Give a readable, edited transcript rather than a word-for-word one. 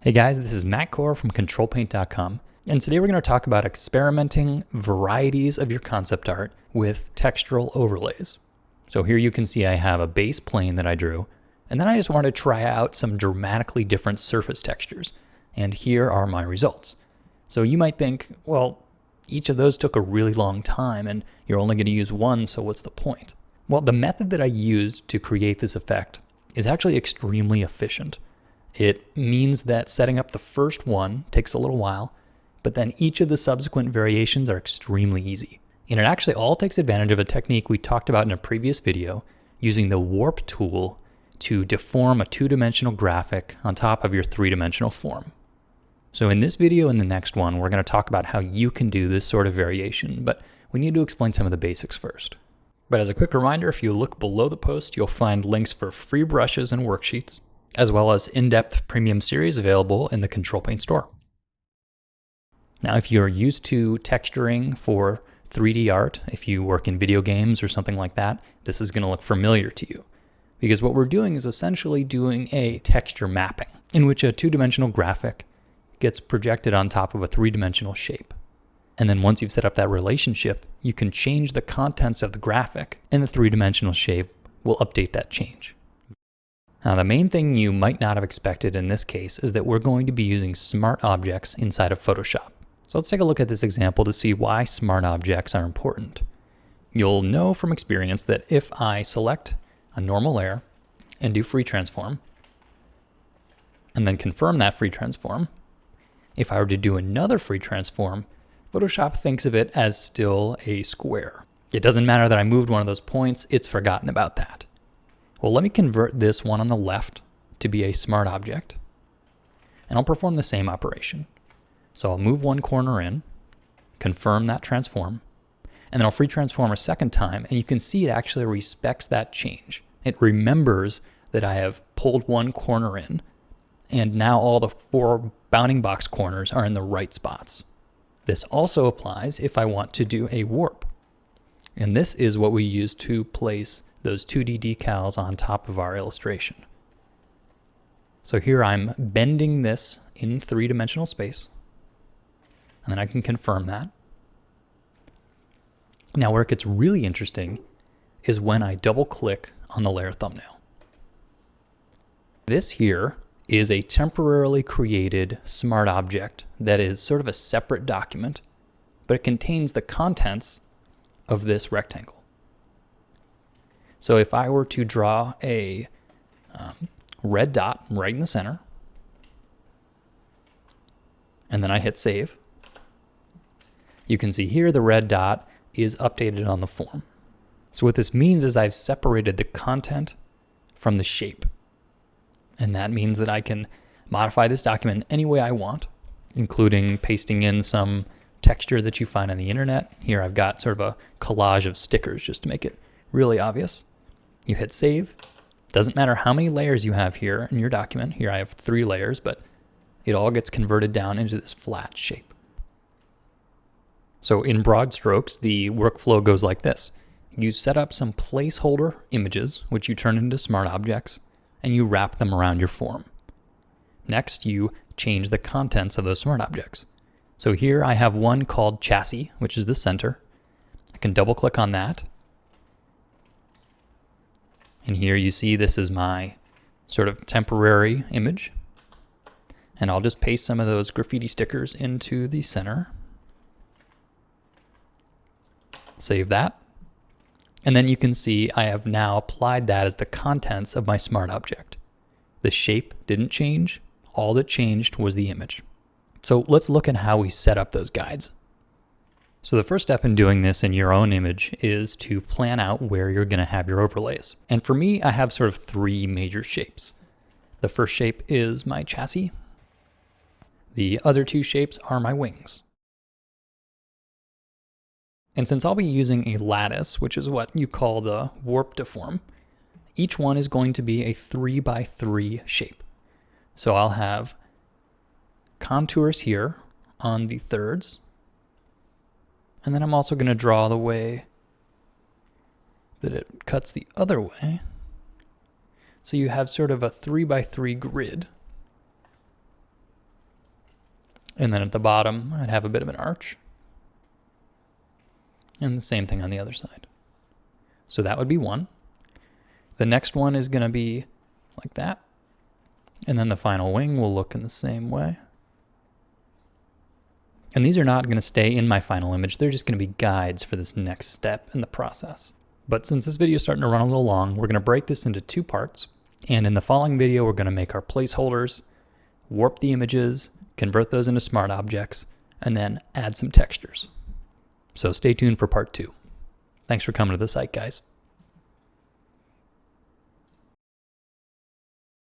Hey guys, this is Matt Core from ControlPaint.com, and today we're going to talk about experimenting varieties of your concept art with textural overlays. So here you can see I have a base plane that I drew, and then I just wanted to try out some dramatically different surface textures, and here are my results. So you might think, well, each of those took a really long time, and you're only going to use one, so what's the point? Well, the method that I used to create this effect is actually extremely efficient. It means that setting up the first one takes a little while, but then each of the subsequent variations are extremely easy. And it actually all takes advantage of a technique we talked about in a previous video, using the warp tool to deform a two-dimensional graphic on top of your three-dimensional form. So in this video and the next one, we're going to talk about how you can do this sort of variation, but we need to explain some of the basics first. But as a quick reminder, if you look below the post, you'll find links for free brushes and worksheets, as well as in-depth premium series available in the Control Paint store. Now, if you're used to texturing for 3D art, if you work in video games or something like that, this is going to look familiar to you. Because what we're doing is essentially doing a texture mapping, in which a two-dimensional graphic gets projected on top of a three-dimensional shape. And then once you've set up that relationship, you can change the contents of the graphic, and the three-dimensional shape will update that change. Now, the main thing you might not have expected in this case is that we're going to be using smart objects inside of Photoshop. So let's take a look at this example to see why smart objects are important. You'll know from experience that if I select a normal layer and do free transform, and then confirm that free transform, if I were to do another free transform, Photoshop thinks of it as still a square. It doesn't matter that I moved one of those points, it's forgotten about that. Well, let me convert this one on the left to be a smart object, and I'll perform the same operation. So I'll move one corner in, confirm that transform, and then I'll free transform a second time, and you can see it actually respects that change. It remembers that I have pulled one corner in, and now all the four bounding box corners are in the right spots. This also applies if I want to do a warp. And this is what we use to place those 2D decals on top of our illustration. So here I'm bending this in three-dimensional space, and then I can confirm that. Now where it gets really interesting is when I double-click on the layer thumbnail. This here is a temporarily created smart object that is sort of a separate document, but it contains the contents of this rectangle. So if I were to draw a red dot right in the center, and then I hit save, you can see here the red dot is updated on the form. So what this means is I've separated the content from the shape. And that means that I can modify this document any way I want, including pasting in some texture that you find on the internet. Here I've got sort of a collage of stickers just to make it really obvious. You hit save. Doesn't matter how many layers you have here in your document. Here I have 3 layers, but it all gets converted down into this flat shape. So in broad strokes, the workflow goes like this. You set up some placeholder images, which you turn into smart objects, and you wrap them around your form. Next, you change the contents of those smart objects. So here I have one called chassis, which is the center. I can double click on that. And here you see this is my sort of temporary image. And I'll just paste some of those graffiti stickers into the center. Save that. And then you can see I have now applied that as the contents of my smart object. The shape didn't change. All that changed was the image. So let's look at how we set up those guides. So the first step in doing this in your own image is to plan out where you're going to have your overlays. And for me, I have sort of 3 major shapes. The first shape is my chassis. The other 2 shapes are my wings. And since I'll be using a lattice, which is what you call the warp deform, each one is going to be a 3x3 shape. So I'll have contours here on the thirds, and then I'm also going to draw the way that it cuts the other way. So you have sort of a 3x3 grid And then at the bottom, I'd have a bit of an arch. And the same thing on the other side. So that would be one. The next one is going to be like that. And then the final wing will look in the same way. And these are not going to stay in my final image. They're just going to be guides for this next step in the process. But since this video is starting to run a little long, we're going to break this into 2 parts. And in the following video, we're going to make our placeholders, warp the images, convert those into smart objects, and then add some textures. So stay tuned for part 2. Thanks for coming to the site, guys.